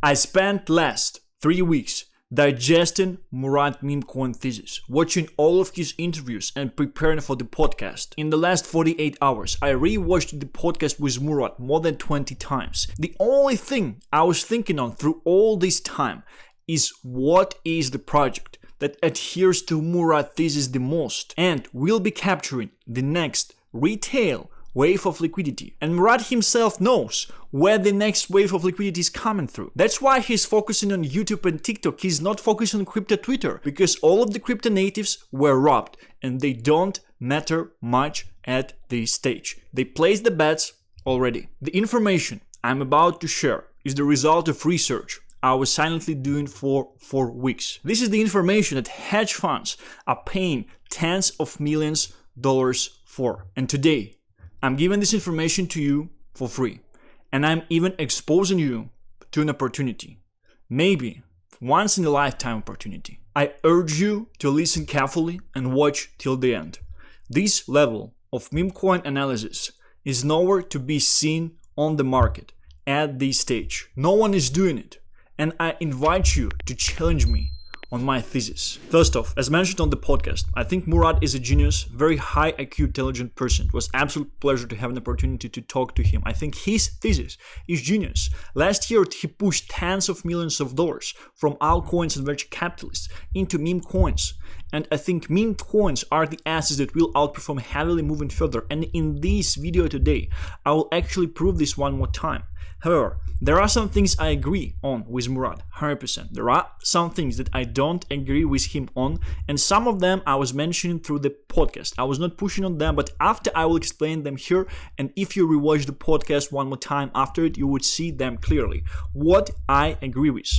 I spent last 3 weeks digesting Murad Memecoin thesis, watching all of his interviews and preparing for the podcast. In the last 48 hours, I rewatched the podcast with Murad more than 20 times. The only thing I was thinking on through all this time is what is the project that adheres to Murad thesis the most and will be capturing the next retail wave of liquidity. And Murad himself knows where the next wave of liquidity is coming through. That's why he's focusing on YouTube and TikTok. He's not focusing on crypto Twitter because all of the crypto natives were robbed and they don't matter much at this stage. They placed the bets already. The information I'm about to share is the result of research I was silently doing for 4 weeks. This is the information that hedge funds are paying tens of millions dollars for. And today, I'm giving this information to you for free. And I'm even exposing you to an opportunity. Maybe once in a lifetime opportunity. I urge you to listen carefully and watch till the end. This level of Memecoin analysis is nowhere to be seen on the market at this stage. No one is doing it. And I invite you to challenge me on my thesis. First off, as mentioned on the podcast, I think Murad is a genius, very high IQ, intelligent person. It was an absolute pleasure to have an opportunity to talk to him. I think his thesis is genius. Last year, he pushed tens of millions of dollars from altcoins and venture capitalists into meme coins. And I think meme coins are the assets that will outperform heavily moving further. And in this video today, I will actually prove this one more time. However, there are some things I agree on with Murad, 100%. There are some things that I don't agree with him on, and some of them I was mentioning through the podcast. I was not pushing on them, but after I will explain them here, and if you rewatch the podcast one more time after it, you would see them clearly. What I agree with.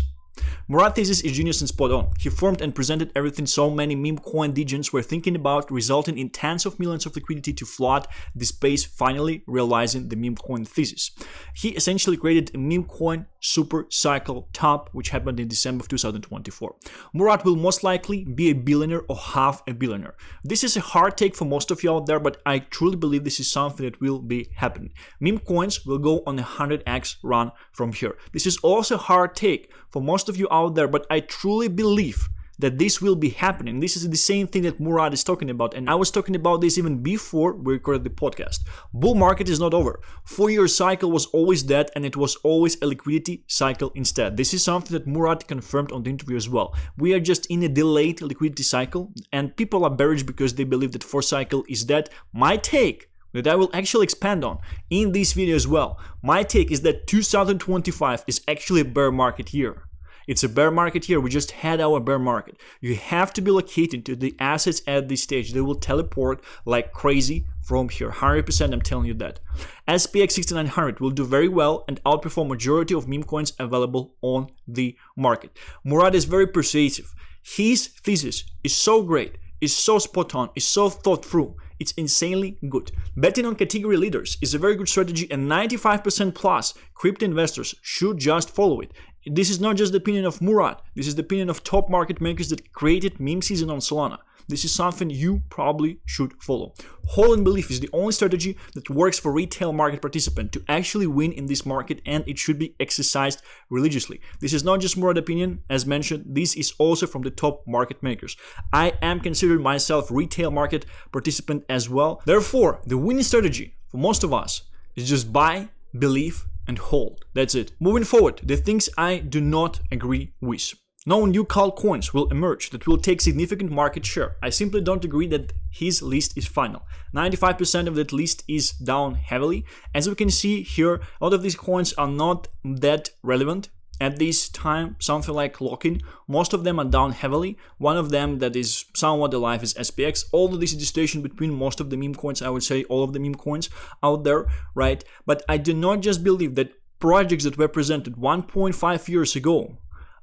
Murad thesis is genius and spot on. He formed and presented everything so many meme coin degens were thinking about, resulting in tens of millions of liquidity to flood the space, finally realizing the meme coin thesis. He essentially created a meme coin super cycle top, which happened in December of 2024. Murad will most likely be a billionaire or half a billionaire. This is a hard take for most of you out there, but I truly believe this is something that will be happening. Meme coins will go on a 100x run from here. This is also a hard take for most of you out there, but I truly believe that this will be happening. This is the same thing that Murad is talking about, and I was talking about this even before we recorded the podcast. Bull market is not over. 4-year cycle was always dead, and it was always a liquidity cycle instead. This is something that Murad confirmed on the interview as well. We are just in a delayed liquidity cycle, and people are bearish because they believe that 4 cycle is dead. My take, that I will actually expand on in this video as well. My take is that 2025 is actually a bear market year. It's a bear market year. We just had our bear market. You have to be located to the assets at this stage. They will teleport like crazy from here. 100% I'm telling you that. SPX 6900 will do very well and outperform majority of meme coins available on the market. Murad is very persuasive. His thesis is so great, is so spot on, is so thought through. It's insanely good. Betting on category leaders is a very good strategy, and 95% plus crypto investors should just follow it. This is not just the opinion of Murad. This is the opinion of top market makers that created meme season on Solana. This is something you probably should follow. Hold and belief is the only strategy that works for retail market participant to actually win in this market, and it should be exercised religiously. This is not just Murad's opinion, as mentioned. This is also from the top market makers. I am considering myself retail market participant as well. Therefore, the winning strategy for most of us is just buy, believe, and hold. That's it. Moving forward, the things I do not agree with. No new cult coins will emerge that will take significant market share. I simply don't agree that his list is final. 95% of that list is down heavily. As we can see here, a lot of these coins are not that relevant at this time. Something like lock-in, most of them are down heavily. One of them that is somewhat alive is SPX. Although this is the situation between most of the meme coins, I would say all of the meme coins out there, right? But I do not just believe that projects that were presented 1.5 years ago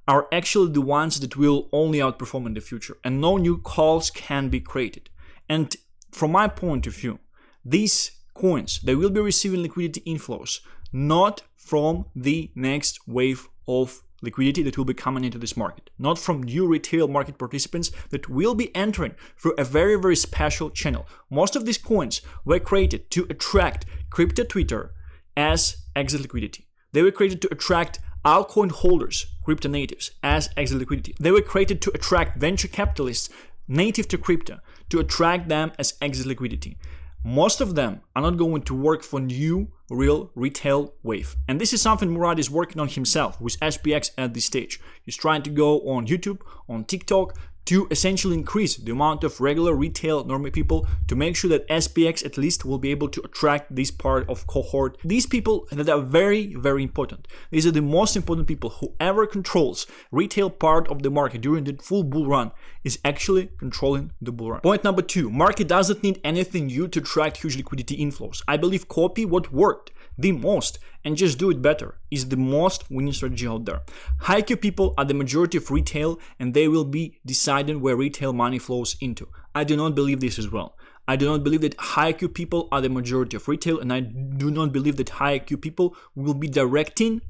are actually the ones that will only outperform in the future, and no new calls can be created. And from my point of view, these coins, they will be receiving liquidity inflows, not from the next wave of liquidity that will be coming into this market, not from new retail market participants that will be entering through a very, very special channel. Most of these coins were created to attract crypto Twitter as exit liquidity. They were created to attract altcoin holders, crypto natives, as exit liquidity. They were created to attract venture capitalists native to crypto, to attract them as exit liquidity. Most of them are not going to work for new, real retail wave. And this is something Murad is working on himself with SPX at this stage. He's trying to go on YouTube, on TikTok, to essentially increase the amount of regular retail normal people, to make sure that SPX at least will be able to attract this part of cohort. These people that are very, very important. These are the most important people. Whoever controls retail part of the market during the full bull run is actually controlling the bull run. Point number 2, market doesn't need anything new to attract huge liquidity inflows. I believe copy what worked the most and just do it better is the most winning strategy out there. High IQ people are the majority of retail, and they will be deciding where retail money flows into. I do not believe this as well. I do not believe that high IQ people are the majority of retail, and I do not believe that high IQ people will be directing.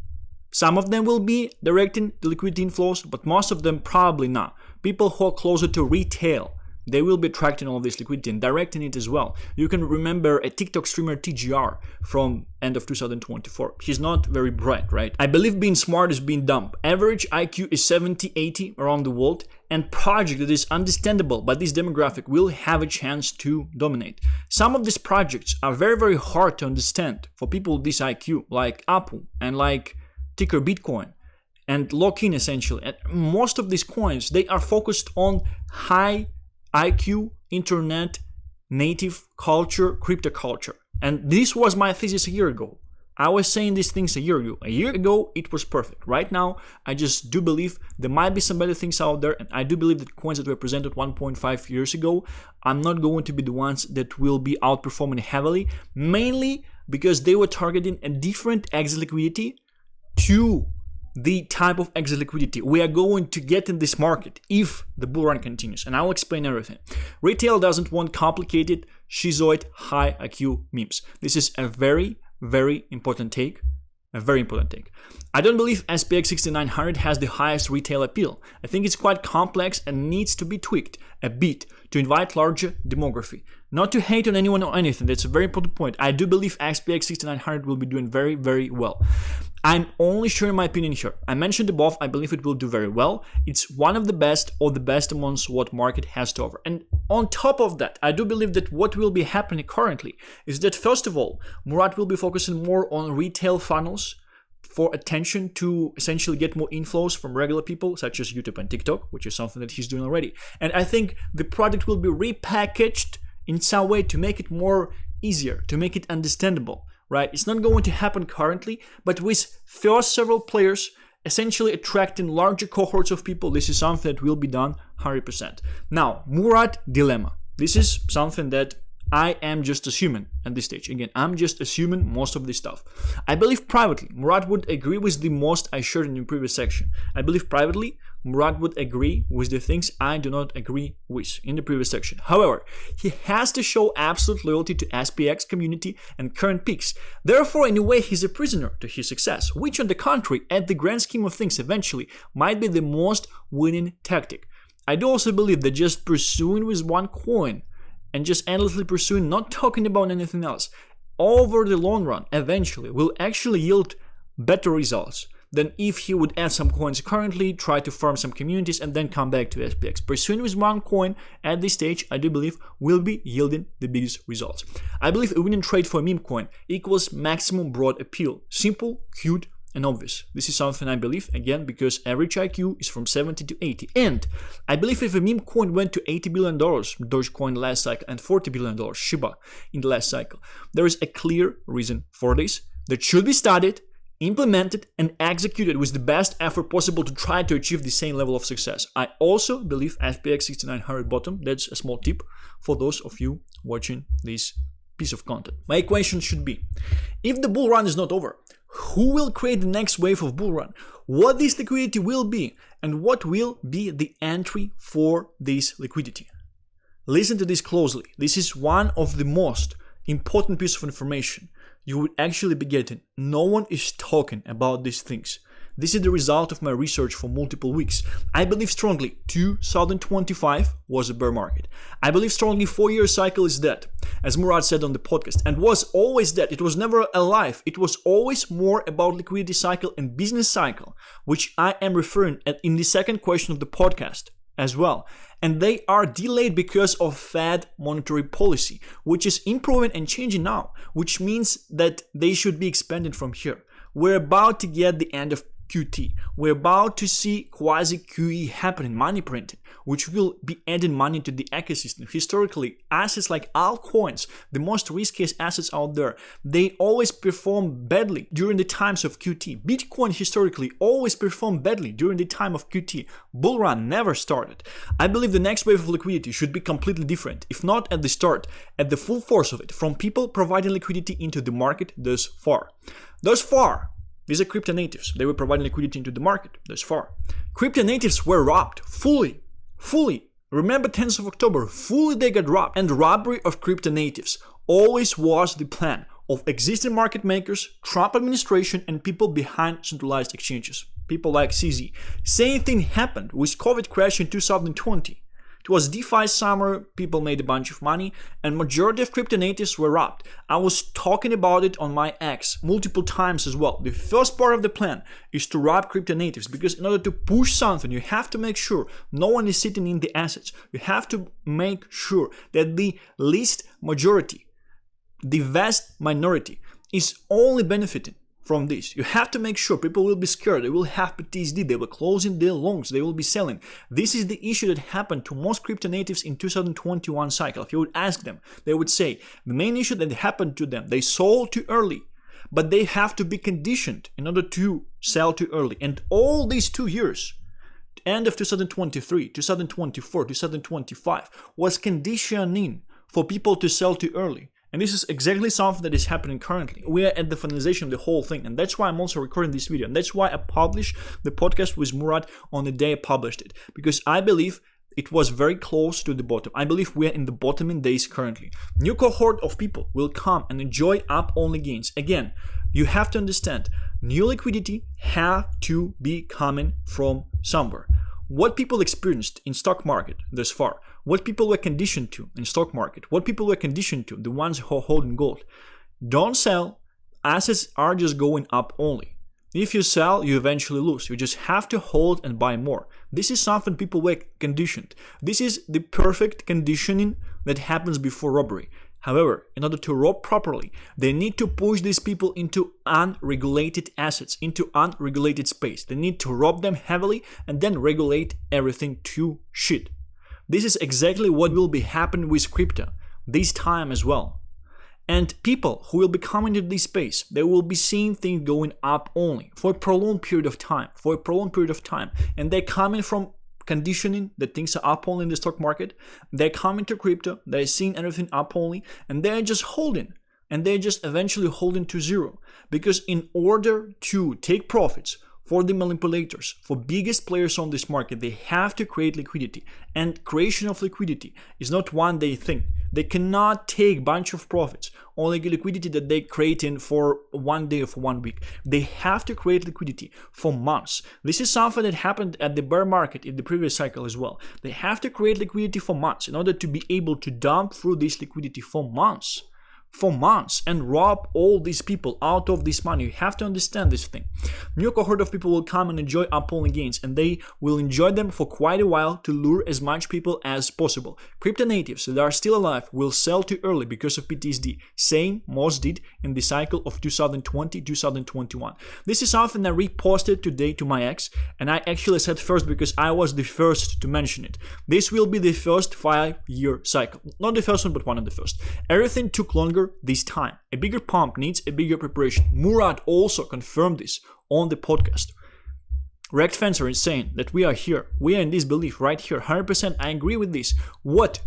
Some of them will be directing the liquidity inflows, but most of them probably not. People who are closer to retail, they will be attracting all of this liquidity and directing it as well. You can remember a TikTok streamer TGR from end of 2024. He's not very bright, right? I believe being smart is being dumb. Average IQ is 70, 80 around the world, and project that is understandable by this demographic will have a chance to dominate. Some of these projects are very, very hard to understand for people with this IQ, like Apple and like ticker Bitcoin and lock-in essentially. And most of these coins, they are focused on high IQ, internet, native culture, crypto culture. And this was my thesis a year ago. I was saying these things a year ago. A year ago, it was perfect. Right now, I just do believe there might be some better things out there. And I do believe that coins that were presented 1.5 years ago are not going to be the ones that will be outperforming heavily, mainly because they were targeting a different exit liquidity to the type of exit liquidity we are going to get in this market if the bull run continues. And I will explain everything. Retail doesn't want complicated, schizoid, high IQ memes. This is a very, very important take. A very important take. I don't believe SPX 6900 has the highest retail appeal. I think it's quite complex and needs to be tweaked a bit to invite larger demography. Not to hate on anyone or anything, that's a very important point. I do believe SPX 6900 will be doing very, very well. I'm only sharing my opinion here. I mentioned above, I believe it will do very well. It's one of the best or the best amongst what market has to offer. And on top of that, I do believe that what will be happening currently is that first of all, Murad will be focusing more on retail funnels for attention to essentially get more inflows from regular people such as YouTube and TikTok, which is something that he's doing already. And I think the product will be repackaged in some way to make it more easier, to make it understandable. Right? It's not going to happen currently, but with first several players essentially attracting larger cohorts of people, this is something that will be done 100%. Now, Murad dilemma. This is something that I am just assuming at this stage. Again, I'm just assuming most of this stuff. I believe privately, Murad would agree with the most I shared in the previous section. I believe privately, Murad would agree with the things I do not agree with in the previous section. However, he has to show absolute loyalty to SPX community and current peaks. Therefore, in a way, he's a prisoner to his success, which on the contrary, at the grand scheme of things eventually, might be the most winning tactic. I do also believe that just pursuing with one coin and just endlessly pursuing, not talking about anything else, over the long run, eventually will actually yield better results than if he would add some coins currently, try to farm some communities, and then come back to SPX. Pursuing with one coin at this stage, I do believe, will be yielding the biggest results. I believe a winning trade for a meme coin equals maximum broad appeal. Simple, cute, and obvious. This is something I believe, again, because average IQ is from 70 to 80. And I believe if a meme coin went to $80 billion, Dogecoin in the last cycle, and $40 billion, Shiba in the last cycle, there is a clear reason for this that should be studied, implemented, and executed with the best effort possible to try to achieve the same level of success. I also believe SPX 6900 bottom. That's a small tip for those of you watching this piece of content. My equation should be, if the bull run is not over, who will create the next wave of bull run? What this liquidity will be, and what will be the entry for this liquidity? Listen to this closely. This is one of the most important pieces of information you would actually be getting. No one is talking about these things. This is the result of my research for multiple weeks. I believe strongly 2025 was a bear market. I believe strongly 4-year cycle is dead, as Murad said on the podcast, and was always dead. It was never alive. It was always more about liquidity cycle and business cycle, which I am referring at in the second question of the podcast as well. And they are delayed because of Fed monetary policy, which is improving and changing now, which means that they should be expanded from here. We're about to get the end of QT. We're about to see quasi-QE happening, money printing, which will be adding money to the ecosystem. Historically, assets like altcoins, the most riskiest assets out there, they always perform badly during the times of QT. Bitcoin historically always performed badly during the time of QT. Bull run never started. I believe the next wave of liquidity should be completely different, if not at the start, at the full force of it, from people providing liquidity into the market thus far. These are crypto natives. They were providing liquidity into the market thus far. Crypto natives were robbed fully. Remember 10th of October, fully they got robbed. And robbery of crypto natives always was the plan of existing market makers, Trump administration, and people behind centralized exchanges. People like CZ. Same thing happened with COVID crash in 2020. It was DeFi summer, people made a bunch of money, and majority of crypto natives were robbed. I was talking about it on my X multiple times as well. The first part of the plan is to rob crypto natives, because in order to push something, you have to make sure no one is sitting in the assets. You have to make sure that the least majority, the vast minority, is only benefiting from this. You have to make sure people will be scared. They will have PTSD. They will closing their loans. They will be selling. This is the issue that happened to most crypto natives in 2021 cycle. If you would ask them, they would say the main issue that happened to them, they sold too early, but they have to be conditioned in order to sell too early. And all these 2 years, end of 2023, 2024, 2025, was conditioning for people to sell too early. And this is exactly something that is happening currently. We are at the finalization of the whole thing. And that's why I'm also recording this video. And that's why I published the podcast with Murad on the day I published it. Because I believe it was very close to the bottom. I believe we are in the bottoming days currently. New cohort of people will come and enjoy up-only gains. Again, you have to understand, new liquidity have to be coming from somewhere. What people experienced in stock market thus far, what people were conditioned to in stock market, what people were conditioned to, the ones who are holding gold. Don't sell. Assets are just going up only. If you sell, you eventually lose. You just have to hold and buy more. This is something people were conditioned. This is the perfect conditioning that happens before robbery. However, in order to rob properly, they need to push these people into unregulated assets, into unregulated space. They need to rob them heavily and then regulate everything to shit. This is exactly what will be happening with crypto this time as well. And people who will be coming to this space, they will be seeing things going up only for a prolonged period of time, And they're coming from conditioning that things are up only in the stock market. They're coming to crypto, they're seeing everything up only, and they're just holding. And they're just eventually holding to zero. Because in order to take profits for the manipulators, for biggest players on this market, they have to create liquidity. And creation of liquidity is not one day thing. They cannot take a bunch of profits on the liquidity that they create in for 1 day or for 1 week. They have to create liquidity for months. This is something that happened at the bear market in the previous cycle as well. They have to create liquidity for months in order to be able to dump through this liquidity for months. And rob all these people out of this money. You have to understand this thing. New cohort of people will come and enjoy up-only gains, and they will enjoy them for quite a while to lure as much people as possible. Crypto natives that are still alive will sell too early because of PTSD. Same most did in the cycle of 2020-2021. This is something I reposted today to my ex, and I actually said first because I was the first to mention it. This will be the first 5-year cycle. Not the first one, but one of the first. Everything took longer this time. A bigger pump needs a bigger preparation. Murad also confirmed this on the podcast. Rect Fencer is saying that we are here. We are in this belief right here. 100% I agree with this.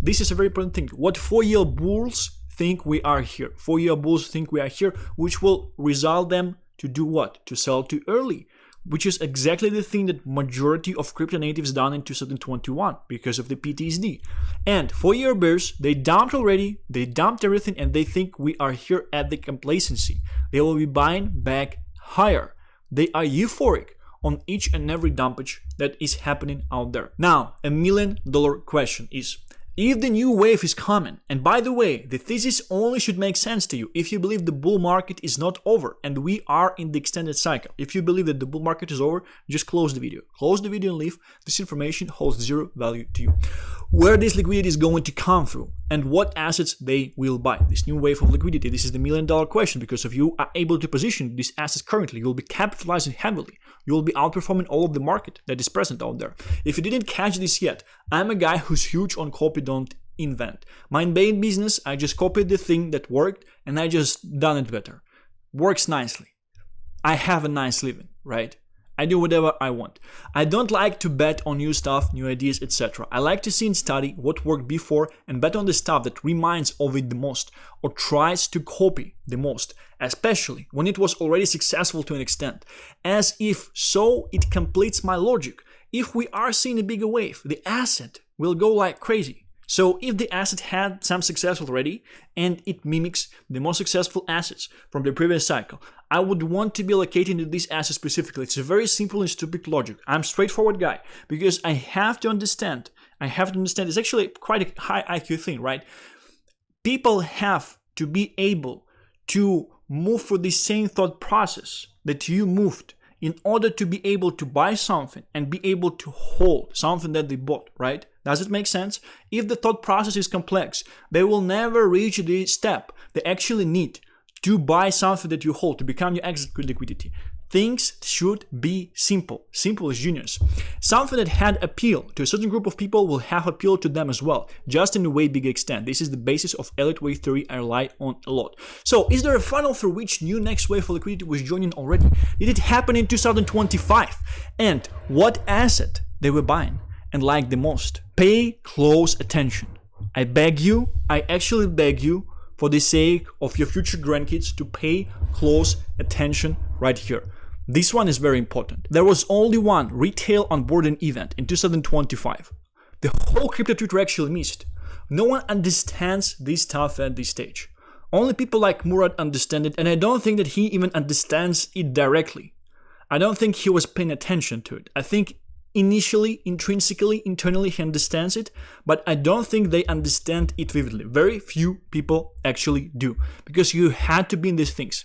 This is a very important thing. What 4-year bulls think we are here. 4-year bulls think we are here, which will result them to do what? To sell too early. Which is exactly the thing that majority of crypto natives done in 2021 because of the PTSD. And 4-year bears, they dumped already, they dumped everything, and they think we are here at the complacency. They will be buying back higher. They are euphoric on each and every dumpage that is happening out there. Now, $1 million question is, if the new wave is coming, and by the way, the thesis only should make sense to you if you believe the bull market is not over and we are in the extended cycle. If you believe that the bull market is over, just close the video. Close the video and leave. This information holds zero value to you. Where this liquidity is going to come through and what assets they will buy. This new wave of liquidity, this is the $1 million question, because if you are able to position these assets currently, you'll be capitalizing heavily. You will be outperforming all of the market that is present out there. If you didn't catch this yet, I'm a guy who's huge on copy, don't invent. My main business, I just copied the thing that worked and I just done it better. Works nicely. I have a nice living, right? I do whatever I want. I don't like to bet on new stuff, new ideas, etc. I like to see and study what worked before and bet on the stuff that reminds of it the most or tries to copy the most, especially when it was already successful to an extent, as if so it completes my logic. If we are seeing a bigger wave, the asset will go like crazy. So if the asset had some success already and it mimics the most successful assets from the previous cycle, I would want to be allocating to this asset specifically. It's a very simple and stupid logic. I'm a straightforward guy because I have to understand, it's actually quite a high IQ thing, right? People have to be able to move for the same thought process that you moved in order to be able to buy something and be able to hold something that they bought, right? Does it make sense? If the thought process is complex, they will never reach the step they actually need to buy something that you hold, to become your exit liquidity. Things should be simple. Simple is genius. Something that had appeal to a certain group of people will have appeal to them as well, just in a way big extent. This is the basis of elite wave theory I rely on a lot. So, is there a funnel through which new next wave of liquidity was joining already? Did it happen in 2025? And what asset they were buying and liked the most? Pay close attention. I beg you, I actually beg you, for the sake of your future grandkids, to pay close attention right here. This one is very important. There was only one retail onboarding event in 2025. The whole crypto Twitter actually missed. No one understands this stuff at this stage. Only people like Murad understand it, and I don't think that he even understands it directly. I don't think he was paying attention to it. I think initially, intrinsically, internally he understands it, but I don't think they understand it vividly. Very few people actually do, because you had to be in these things.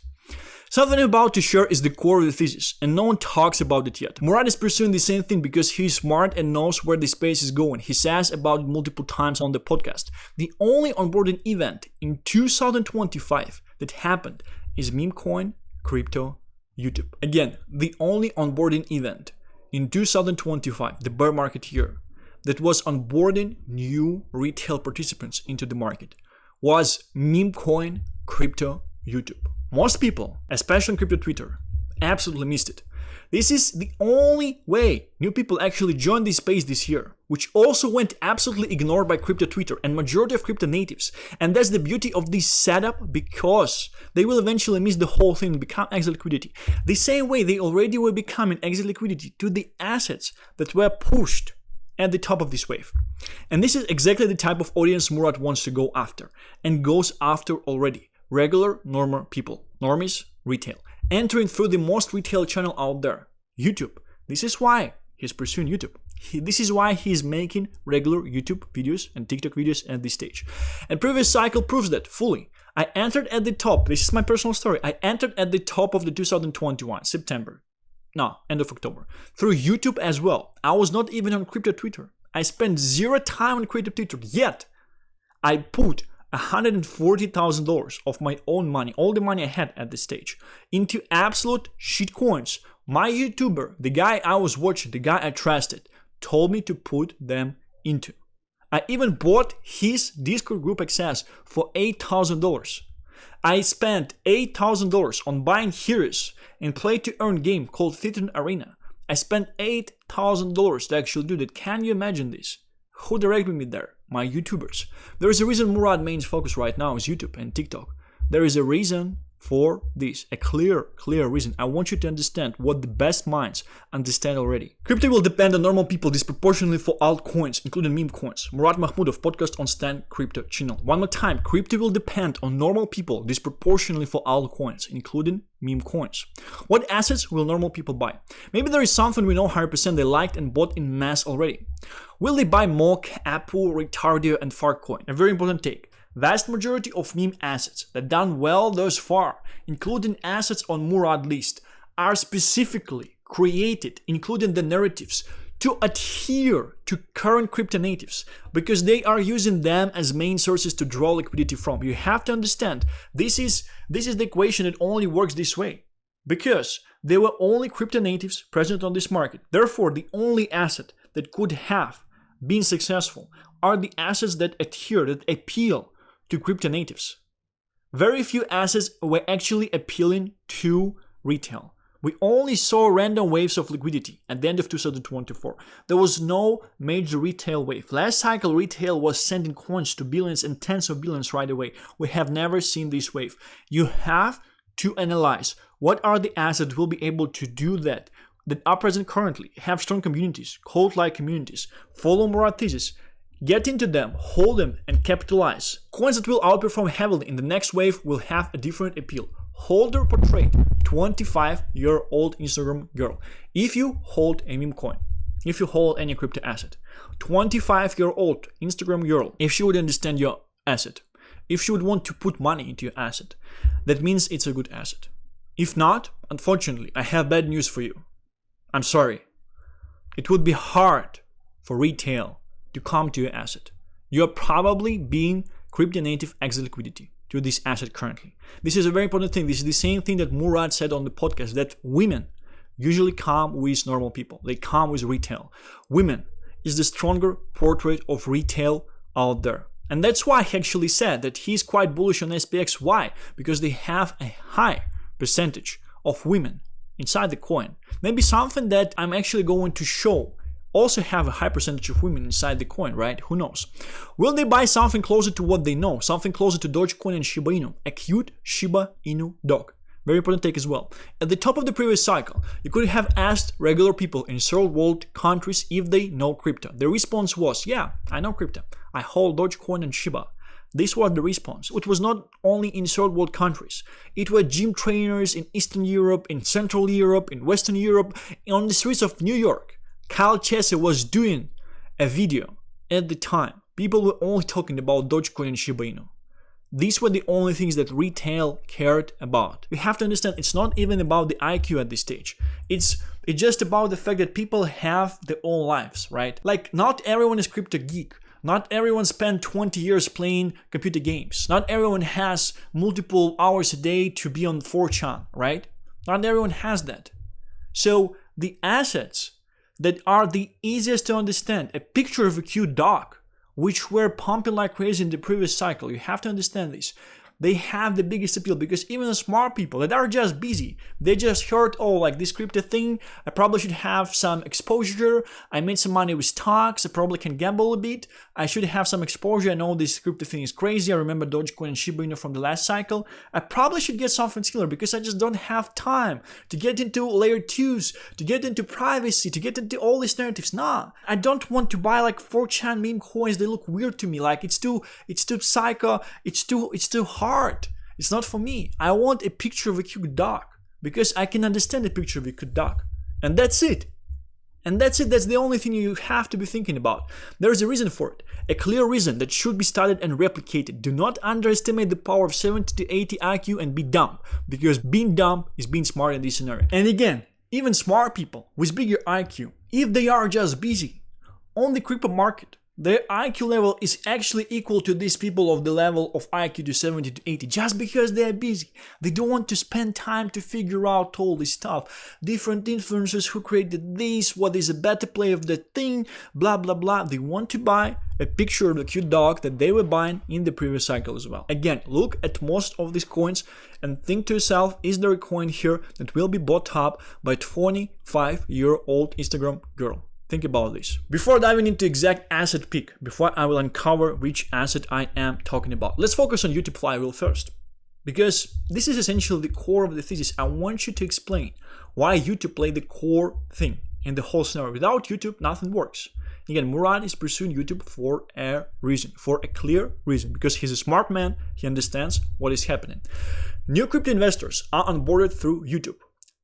Something I'm about to share is the core of the thesis, and no one talks about it yet. Murad is pursuing the same thing because he's smart and knows where the space is going. He says about it multiple times on the podcast. The only onboarding event in 2025 that happened is Memecoin, crypto, YouTube. Again, the only onboarding event in 2025, the bear market year, that was onboarding new retail participants into the market was Memecoin, crypto, YouTube. Most people, especially on crypto Twitter, absolutely missed it. This is the only way new people actually joined this space this year, which also went absolutely ignored by crypto Twitter and majority of crypto natives. And that's the beauty of this setup, because they will eventually miss the whole thing and become exit liquidity. The same way they already were becoming exit liquidity to the assets that were pushed at the top of this wave. And this is exactly the type of audience Murad wants to go after, and goes after already. Regular, normal people. Normies, retail. Entering through the most retail channel out there, YouTube. This is why he's pursuing YouTube. This is why he's making regular YouTube videos and TikTok videos at this stage. And previous cycle proves that fully. I entered at the top. This is my personal story. I entered at the top of the 2021, end of October. Through YouTube as well. I was not even on crypto Twitter. I spent zero time on crypto Twitter, yet I put $140,000 of my own money, all the money I had at this stage, into absolute shit coins. My YouTuber, the guy I was watching, the guy I trusted, told me to put them into. I even bought his Discord group access for $8,000. I spent $8,000 on buying heroes and play to earn game called Thesis Arena. I spent $8,000 to actually do that. Can you imagine this? Who directed me there? My YouTubers. There is a reason Murad main focus right now is YouTube and TikTok. There is a reason for this. A clear reason. I want you to understand what the best minds understand already. Crypto will depend on normal people disproportionately for altcoins, including meme coins. Murad Mahmudov, podcast on Stan Crypto channel. One more time, crypto will depend on normal people disproportionately for altcoins, including meme coins. What assets will normal people buy? Maybe there is something we know 100% they liked and bought in mass already. Will they buy Mock, Apple, Retardio, and Farcoin? A very important take. Vast majority of meme assets that done well thus far, including assets on Murad list, are specifically created, including the narratives, to adhere to current crypto natives because they are using them as main sources to draw liquidity from. You have to understand this is the equation that only works this way because there were only crypto natives present on this market. Therefore, the only asset that could have been successful are the assets that adhere, that appeal to crypto natives. Very few assets were actually appealing to retail. We only saw random waves of liquidity at the end of 2024. There was no major retail wave. Last cycle, retail was sending coins to billions and tens of billions right away. We have never seen this wave. You have to analyze what are the assets that will be able to do that are present currently, have strong communities, cult-like communities, follow Murad thesis, get into them, hold them, and capitalize. Coins that will outperform heavily in the next wave will have a different appeal. Holder portrait, 25-year-old Instagram girl. If you hold a meme coin, if you hold any crypto asset, 25-year-old Instagram girl, if she would understand your asset, if she would want to put money into your asset, that means it's a good asset. If not, unfortunately, I have bad news for you. I'm sorry. It would be hard for retail to come to your asset. You're probably being crypto native exit liquidity to this asset currently. This is a very important thing. This is the same thing that Murad said on the podcast, that women usually come with normal people. They come with retail. Women is the stronger portrait of retail out there. And that's why he actually said that he's quite bullish on SPX. Why? Because they have a high percentage of women inside the coin. Maybe something that I'm actually going to show also have a high percentage of women inside the coin, right? Who knows? Will they buy something closer to what they know? Something closer to Dogecoin and Shiba Inu? A cute Shiba Inu dog. Very important take as well. At the top of the previous cycle, you could have asked regular people in third world countries if they know crypto. The response was, yeah, I know crypto. I hold Dogecoin and Shiba. This was the response. It was not only in third world countries. It were gym trainers in Eastern Europe, in Central Europe, in Western Europe, on the streets of New York. Kyle Chesser was doing a video at the time. People were only talking about Dogecoin and Shiba Inu. These were the only things that retail cared about. We have to understand it's not even about the IQ at this stage. It's just about the fact that people have their own lives, right? Like, not everyone is crypto geek. Not everyone spent 20 years playing computer games. Not everyone has multiple hours a day to be on 4chan, right? Not everyone has that. So the assets that are the easiest to understand, a picture of a cute dog, which were pumping like crazy in the previous cycle, you have to understand this. They have the biggest appeal because even the smart people that are just busy, they just heard, oh, like this crypto thing, I probably should have some exposure. I made some money with stocks. I probably can gamble a bit. I should have some exposure. I know this crypto thing is crazy. I remember Dogecoin and Shiba Inu from the last cycle. I probably should get something similar because I just don't have time to get into layer 2s, to get into privacy, to get into all these narratives. Nah, I don't want to buy like 4chan meme coins. They look weird to me. Like it's too psycho. It's too hard. It's not for me. I want a picture of a cute dog because I can understand a picture of a cute dog. And that's it. That's the only thing you have to be thinking about. There is a reason for it. A clear reason that should be studied and replicated. Do not underestimate the power of 70 to 80 IQ and be dumb. Because being dumb is being smart in this scenario. And again, even smart people with bigger IQ, if they are just busy on the crypto market, their IQ level is actually equal to these people of the level of IQ to 70 to 80 just because they are busy. They don't want to spend time to figure out all this stuff. Different influencers who created this, what is a better play of the thing, blah, blah, blah. They want to buy a picture of the cute dog that they were buying in the previous cycle as well. Again, look at most of these coins and think to yourself, is there a coin here that will be bought up by a 25-year-old Instagram girl? Think about this. Before diving into exact asset pick, before I will uncover which asset I am talking about, let's focus on YouTube Flywheel first. because this is essentially the core of the thesis. I want you to explain why YouTube played the core thing in the whole scenario. Without YouTube, nothing works. Again, Murad is pursuing YouTube for a reason, for a clear reason, because he's a smart man, he understands what is happening. New crypto investors are onboarded through YouTube.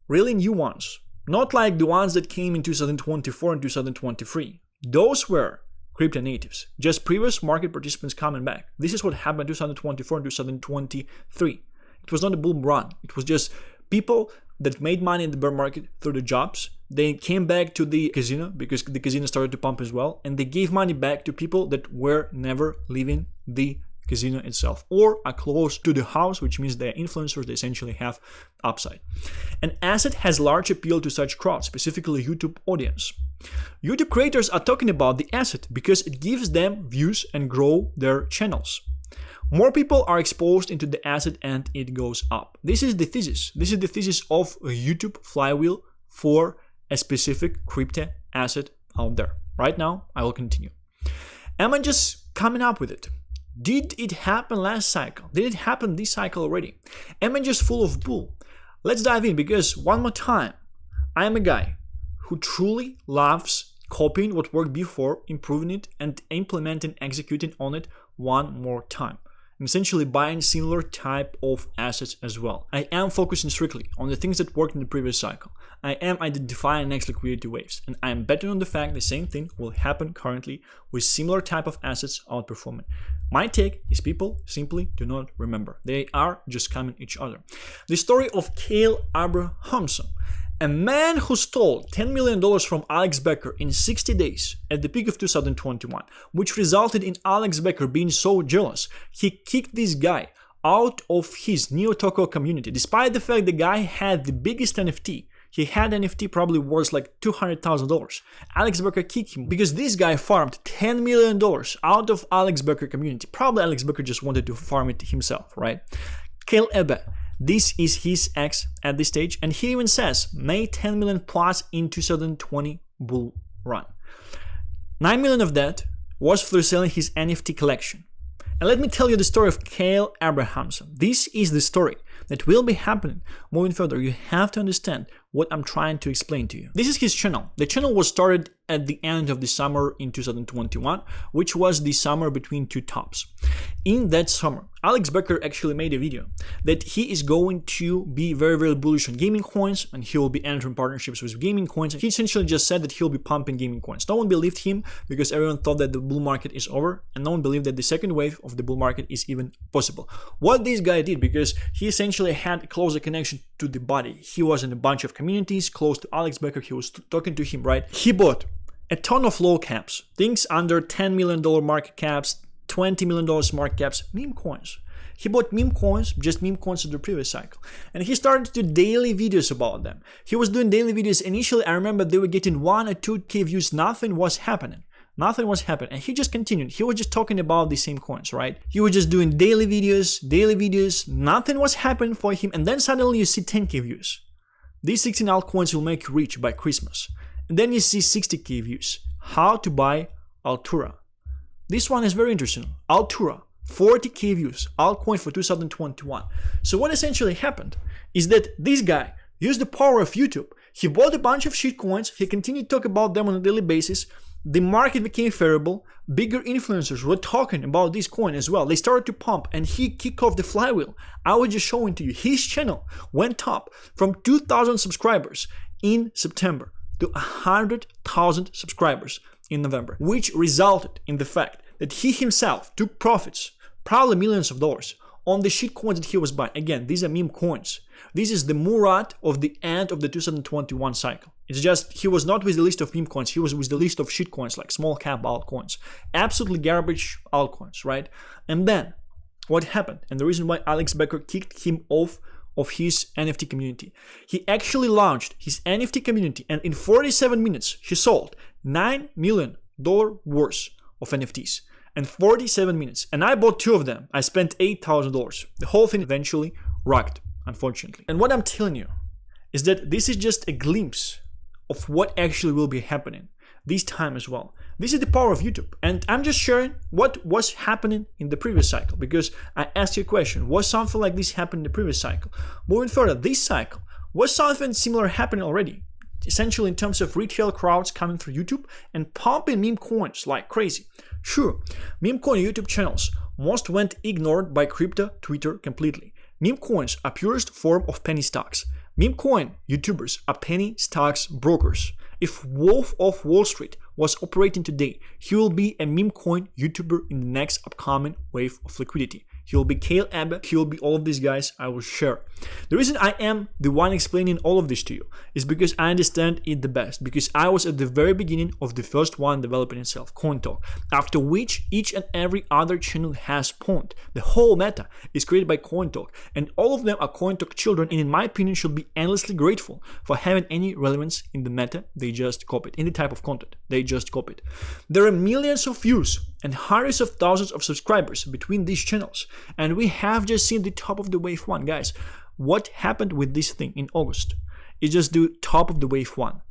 Really new ones. Not like the ones that came in 2024 and 2023. Those were crypto natives, just previous market participants coming back. This is what happened in 2024 and 2023. It was not a bull run. It was just people that made money in the bear market through the jobs. They came back to the casino because the casino started to pump as well, and they gave money back to people that were never leaving the casino itself or are close to the house, which means they're influencers. They essentially have upside. An asset has large appeal to such crowds, specifically YouTube audience. YouTube creators are talking about the asset because it gives them views and grow their channels. More people are exposed into the asset and it goes up. This is the thesis. This is the thesis of a YouTube flywheel for a specific crypto asset out there. Right now, I will continue. Am I just coming up with it? Did it happen last cycle? Did it happen this cycle already? Am I just full of bull? Let's dive in, because one more time, I am a guy who truly loves copying what worked before, improving it, and implementing, executing on it one more time. I'm essentially buying similar type of assets as well. I am focusing strictly on the things that worked in the previous cycle. I am identifying next liquidity waves, and I am betting on the fact the same thing will happen currently with similar type of assets outperforming. My take is people simply do not remember. They are just scamming each other. The story of Kyle Abrahamson, a man who stole $10 million from Alex Becker in 60 days at the peak of 2021, which resulted in Alex Becker being so jealous, he kicked this guy out of his Neo-Toko community, despite the fact the guy had the biggest NFT. He had NFT probably worth like $200,000. Alex Becker kicked him because this guy farmed $10 million out of Alex Becker community. Probably Alex Becker just wanted to farm it himself, right? Kyle Ebbe. This is his ex at this stage, and he even says made 10 million plus in 2020 bull run. 9 million of that was through selling his NFT collection. And let me tell you the story of Kyle Abrahamson. This is the story that will be happening moving further. You have to understand what I'm trying to explain to you. This is his channel. The channel was started at the end of the summer in 2021, which was the summer between two tops. In that summer, Alex Becker actually made a video that he is going to be very, very bullish on gaming coins, and he will be entering partnerships with gaming coins. He essentially just said that he'll be pumping gaming coins. No one believed him because everyone thought that the bull market is over, and no one believed that the second wave of the bull market is even possible. What this guy did, because he essentially had a closer connection to the body. He was in a bunch of communities close to Alex Becker. He was talking to him, right? He bought a ton of low caps, things under $10 million market caps, $20 million market caps, meme coins. He bought meme coins, just meme coins in the previous cycle. And he started to do daily videos about them. He was doing daily videos. Initially, I remember they were getting 1 or 2K views. Nothing was happening. Nothing was happening. And he just continued. He was just talking about the same coins, right? He was just doing daily videos. Nothing was happening for him. And then suddenly you see 10K views. These 16 altcoins will make you rich by Christmas. And then you see 60K views. How to buy Altura. This one is very interesting. Altura, 40K views, altcoin for 2021. So what essentially happened is that this guy used the power of YouTube. He bought a bunch of shitcoins. He continued to talk about them on a daily basis. The market became favorable. Bigger influencers were talking about this coin as well. They started to pump, and he kicked off the flywheel. I was just showing to you. His channel went up from 2,000 subscribers in September to 100,000 subscribers in November, which resulted in the fact that he himself took profits, probably millions of dollars, on the shit coins that he was buying. Again, these are meme coins. This is the Murad of the end of the 2021 cycle. It's just he was not with the list of meme coins. He was with the list of shit coins, like small cap altcoins. Absolutely garbage altcoins, right? And then what happened? And the reason why Alex Becker kicked him off of his NFT community. He actually launched his NFT community, and in 47 minutes, he sold $9 million worth of NFTs. In 47 minutes. And I bought 2 of them. I spent $8,000. The whole thing eventually rocked, unfortunately. And what I'm telling you is that this is just a glimpse of what actually will be happening. this time as well. This is the power of YouTube. And I'm just sharing what was happening in the previous cycle, because I asked you a question, was something like this happening in the previous cycle? Moving further, this cycle, was something similar happening already? Essentially in terms of retail crowds coming through YouTube and pumping meme coins like crazy. Sure, meme coin YouTube channels most went ignored by crypto Twitter completely. Meme coins are purest form of penny stocks. Meme coin YouTubers are penny stocks brokers. If Wolf of Wall Street was operating today, he will be a meme coin YouTuber in the next upcoming wave of liquidity. He will be Kale Abba, he will be all of these guys I will share. The reason I am the one explaining all of this to you is because I understand it the best, because I was at the very beginning of the first one developing itself, CoinTalk, after which each and every other channel has spawned. The whole meta is created by CoinTalk, and all of them are CoinTalk children, and in my opinion should be endlessly grateful for having any relevance in the meta they just copied, in the type of content they just copied. There are millions of views and hundreds of thousands of subscribers between these channels, and we have just seen the top of the wave one. Guys, what happened with this thing in August? It's just the top of the wave one.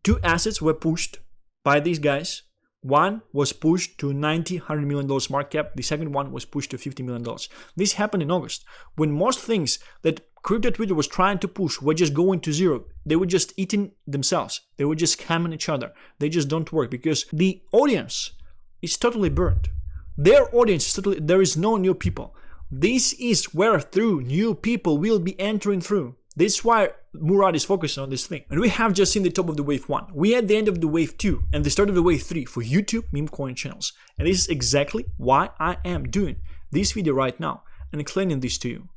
Two assets were pushed by these guys. One was pushed to $100 million market cap. The second one was pushed to $50 million. This happened in August, when most things that crypto Twitter was trying to push were just going to zero. They were just eating themselves. They were just scamming each other. They just don't work because the audience is totally burned. Their audience is totally, there is no new people. This is where through new people will be entering through. This is why Murad is focusing on this thing. And we have just seen the top of the wave one. We at the end of the wave two and the start of the wave three for YouTube meme coin channels. And this is exactly why I am doing this video right now and explaining this to you.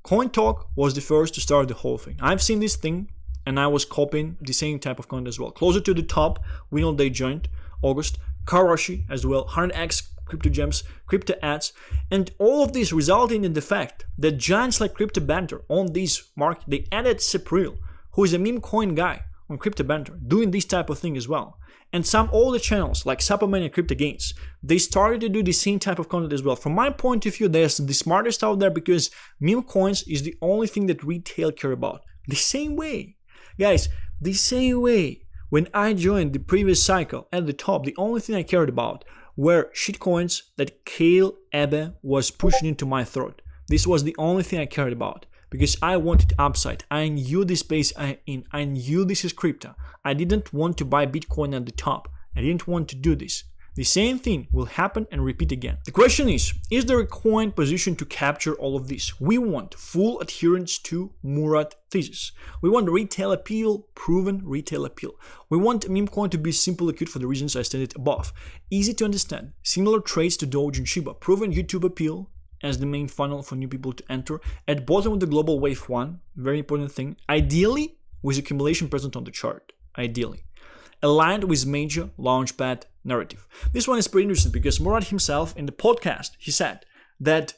CoinTalk was the first to start the whole thing. I've seen this thing and I was copying the same type of content as well. Closer to the top, we know they joined August, Karashi as well, 100x crypto gems, crypto ads, and all of this resulting in the fact that giants like Crypto Banter on this market, they added Sepril, who is a meme coin guy on Crypto Banter, doing this type of thing as well. And some older channels like Superman and Crypto Gains, they started to do the same type of content as well. From my point of view, there's the smartest out there because meme coins is the only thing that retail care about. The same way, guys, the same way when I joined the previous cycle at the top, the only thing I cared about were shitcoins that Kale Abba was pushing into my throat. This was the only thing I cared about because I wanted upside. I knew the space I'm in. I knew this is crypto. I didn't want to buy Bitcoin at the top. I didn't want to do this. The same thing will happen and repeat again. The question is there a coin position to capture all of this? We want full adherence to Murad thesis. We want retail appeal, proven retail appeal. We want meme coin to be simple liquid for the reasons I stated above. Easy to understand, similar traits to Doge and Shiba, proven YouTube appeal as the main funnel for new people to enter. At bottom of the global wave one, very important thing, ideally with accumulation present on the chart, ideally. Aligned with major launchpad narrative. This one is pretty interesting because Murad himself in the podcast, he said that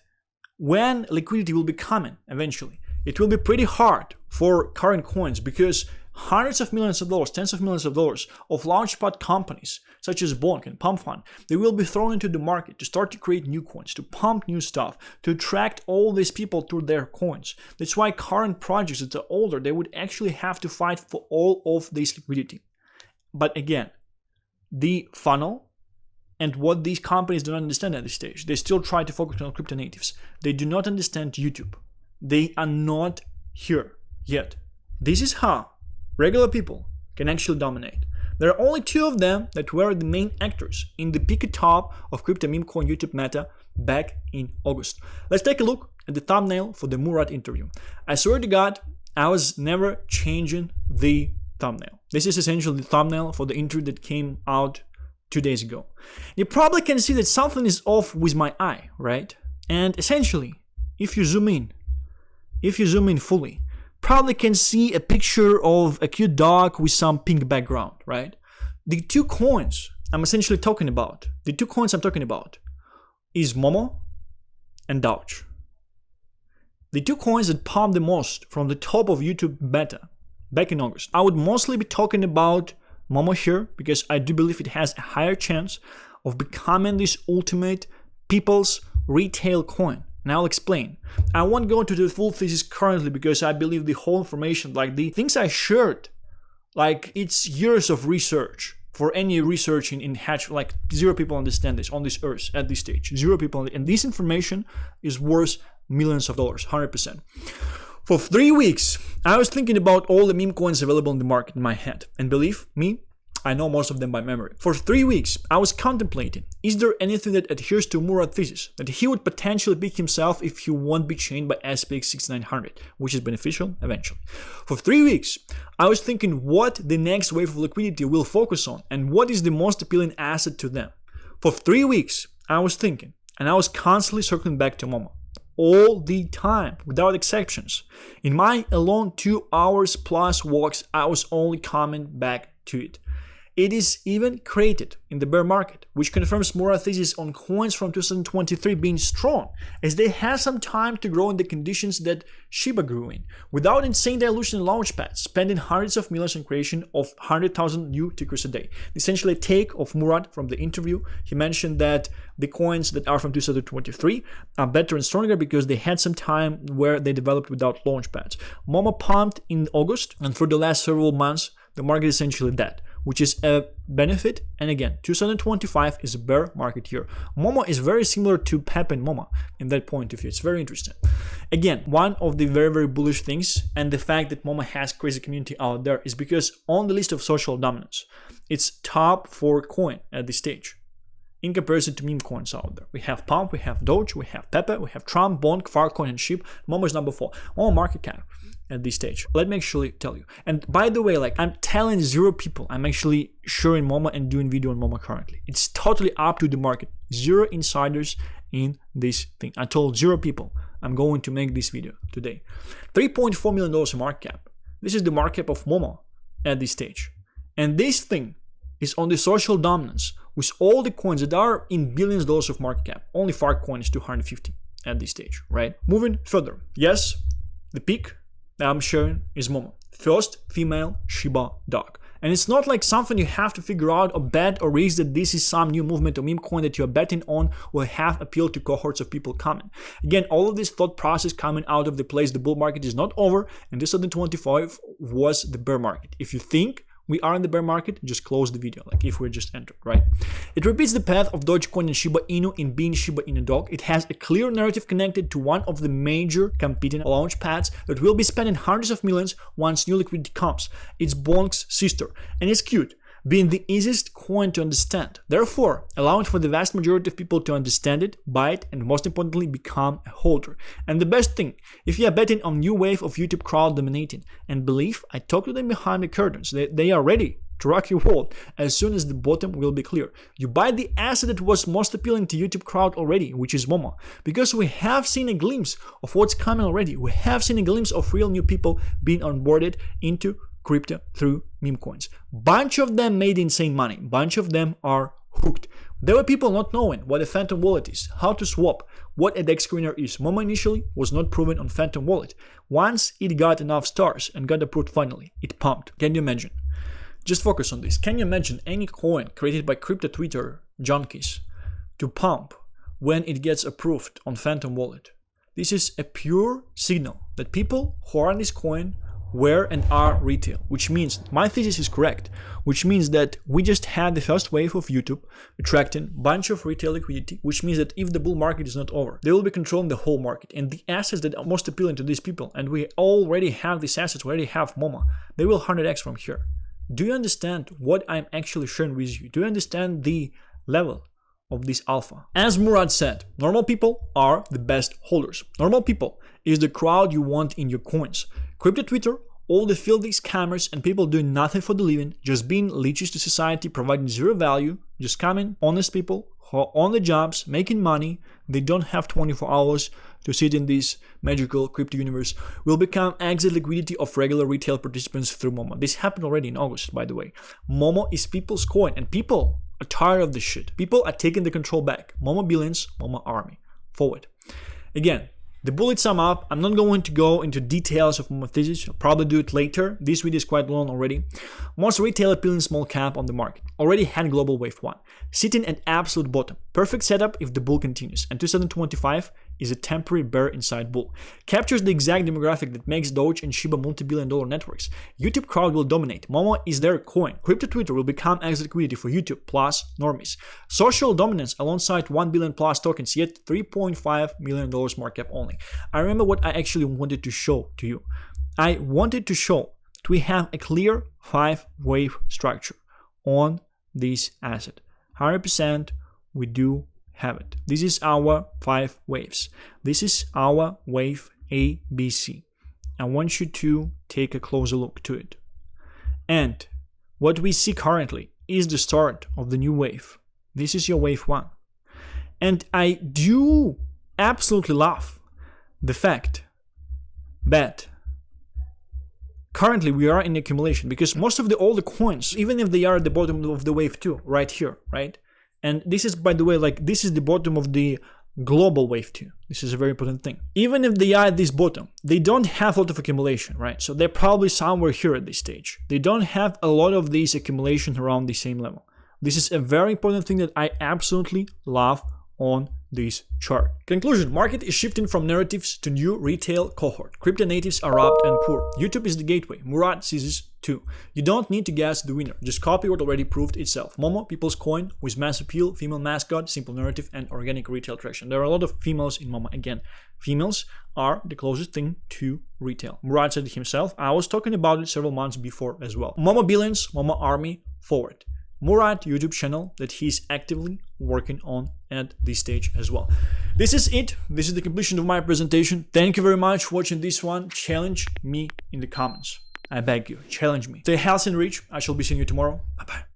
when liquidity will be coming eventually, it will be pretty hard for current coins because hundreds of millions of dollars, tens of millions of dollars of launchpad companies such as Bonk and Pump Fund, they will be thrown into the market to start to create new coins, to pump new stuff, to attract all these people to their coins. That's why current projects that are older, they would actually have to fight for all of this liquidity. But again, the funnel and what these companies do not understand at this stage, they still try to focus on crypto natives. They do not understand YouTube. They are not here yet. This is how regular people can actually dominate. There are only two of them that were the main actors in the peak top of crypto meme coin YouTube meta back in August. Let's take a look at the thumbnail for the Murad interview. I swear to God, I was never changing the thumbnail. This is essentially the thumbnail for the interview that came out 2 days ago. You probably can see that something is off with my eye, right? And essentially, if you zoom in fully, probably can see a picture of a cute dog with some pink background, right? The two coins I'm essentially talking about, is MOMO and Doge. The two coins that pumped the most from the top of YouTube beta back in August. I would mostly be talking about MOMO here because I do believe it has a higher chance of becoming this ultimate people's retail coin. And I'll explain. I won't go into the full thesis currently because I believe the whole information, like the things I shared, like it's years of research for any research in hedge, like zero people understand this on this earth at this stage. Zero people, and this information is worth millions of dollars, 100%. For 3 weeks, I was thinking about all the meme coins available in the market in my head. And believe me, I know most of them by memory. For 3 weeks, I was contemplating, is there anything that adheres to Murad's thesis, that he would potentially pick himself if he won't be chained by SPX 6900, which is beneficial eventually. For 3 weeks, I was thinking what the next wave of liquidity will focus on and what is the most appealing asset to them. For 3 weeks, I was thinking, and I was constantly circling back to MOMO. All the time, without exceptions. In my alone 2 hours plus walks, I was only coming back to it. It is even created in the bear market, which confirms Murad's thesis on coins from 2023 being strong, as they had some time to grow in the conditions that Shiba grew in, without insane dilution and launchpads, spending hundreds of millions on creation of 100,000 new tickers a day. Essentially a take of Murad from the interview. He mentioned that the coins that are from 2023 are better and stronger because they had some time where they developed without launchpads. MOMO pumped in August, and for the last several months, the market is essentially dead, which is a benefit. And again, 2025 is a bear market year. MOMO is very similar to Pep and MOMO in that point of view. It's very interesting. Again, one of the very, very bullish things, and the fact that MOMO has crazy community out there, is because on the list of social dominance, it's top 4 coin at this stage in comparison to meme coins out there. We have Pump, we have Doge, we have Pepe, we have Trump, Bonk, Filecoin, and SHIB. MOMO is number 4. MOMO market cap at this stage. Let me actually tell you. And by the way, like, I'm telling zero people I'm actually sharing MOMO and doing video on MOMO currently. It's totally up to the market. Zero insiders in this thing. I told zero people I'm going to make this video today. $3.4 million in market cap. This is the market cap of MOMO at this stage. And this thing is on the social dominance with all the coins that are in billions of dollars of market cap. Only Filecoin is 250 at this stage, right? Moving further. Yes, the peak that I'm sharing is MOMO. First female Shiba dog. And it's not like something you have to figure out or bet or risk that this is some new movement or meme coin that you're betting on will have appeal to cohorts of people coming. Again, all of this thought process coming out of the place the bull market is not over, and 2025 was the bear market. If you think we are in the bear market, just close the video, like if we just entered, right? It repeats the path of Dogecoin and Shiba Inu in being Shiba Inu dog. It has a clear narrative connected to one of the major competing launch pads that will be spending hundreds of millions once new liquidity comes. It's Bonk's sister, and it's cute, being the easiest coin to understand. Therefore, allowing for the vast majority of people to understand it, buy it, and most importantly, become a holder. And the best thing, if you are betting on new wave of YouTube crowd dominating, and believe I talk to them behind the curtains, they are ready to rock your world as soon as the bottom will be clear. You buy the asset that was most appealing to YouTube crowd already, which is MOMO, because we have seen a glimpse of what's coming already. We have seen a glimpse of real new people being onboarded into crypto through meme coins. Bunch of them made insane money. Bunch of them are hooked. There were people not knowing what a Phantom wallet is, how to swap, what a DEX screener is. MOMO initially was not proven on Phantom wallet. Once it got enough stars and got approved finally, it pumped. Can you imagine? Just focus on this. Can you imagine any coin created by crypto Twitter junkies to pump when it gets approved on Phantom wallet? This is a pure signal that people who are on this coin were and are retail, which means my thesis is correct, which means that we just had the first wave of YouTube attracting a bunch of retail liquidity, which means that if the bull market is not over, they will be controlling the whole market. And the assets that are most appealing to these people, and we already have these assets, we already have MOMO, they will 100x from here. Do you understand what I'm actually sharing with you? Do you understand the level of this alpha? As Murad said, normal people are the best holders. Normal people is the crowd you want in your coins. Crypto Twitter, all the filthy scammers and people doing nothing for the living, just being leeches to society, providing zero value, just coming, honest people who are on the jobs, making money, they don't have 24 hours to sit in this magical crypto universe, will become exit liquidity of regular retail participants through MOMO. This happened already in August, by the way. MOMO is people's coin, and people are tired of this shit. People are taking the control back. MOMO billions, MOMO army. Forward. Again, the bullet sum up. I'm not going to go into details of MOMO thesis. I'll probably do it later. This video is quite long already. Most retail appealing small cap on the market. Already had global wave 1. Sitting at absolute bottom. Perfect setup if the bull continues. And 2025 is a temporary bear inside bull. Captures the exact demographic that makes Doge and Shiba multi-billion-dollar networks. YouTube crowd will dominate. MOMO is their coin. Crypto Twitter will become X liquidity for YouTube plus normies. Social dominance alongside 1 billion plus tokens, yet $3.5 million market cap only. I remember what I actually wanted to show to you. I wanted to show that we have a clear 5-wave structure on this asset. 100% we do have it. This is our 5 waves. This is our wave ABC. I want you to take a closer look to it. And what we see currently is the start of the new wave. This is your wave 1. And I do absolutely love the fact that currently we are in accumulation, because most of all the coins, even if they are at the bottom of the wave 2, right here, right? And this is, by the way, like this is the bottom of the global wave 2. This is a very important thing. Even if they are at this bottom, they don't have a lot of accumulation, right? So they're probably somewhere here at this stage. They don't have a lot of these accumulation around the same level. This is a very important thing that I absolutely love on this chart. Conclusion: market is shifting from narratives to new retail cohort. Crypto natives are robbed and poor. YouTube is the gateway. Murad seizes too. You don't need to guess the winner. Just copy what already proved itself. MOMO, people's coin with mass appeal, female mascot, simple narrative, and organic retail traction. There are a lot of females in MOMO. Again, females are the closest thing to retail. Murad said it himself. I was talking about it several months before as well. MOMO billions, MOMO army, forward. Murad YouTube channel that he's actively working on at this stage as well. This is it. This is the completion of my presentation. Thank you very much for watching this one. Challenge me in the comments. I beg you, challenge me. Stay healthy and rich. I shall be seeing you tomorrow. Bye-bye.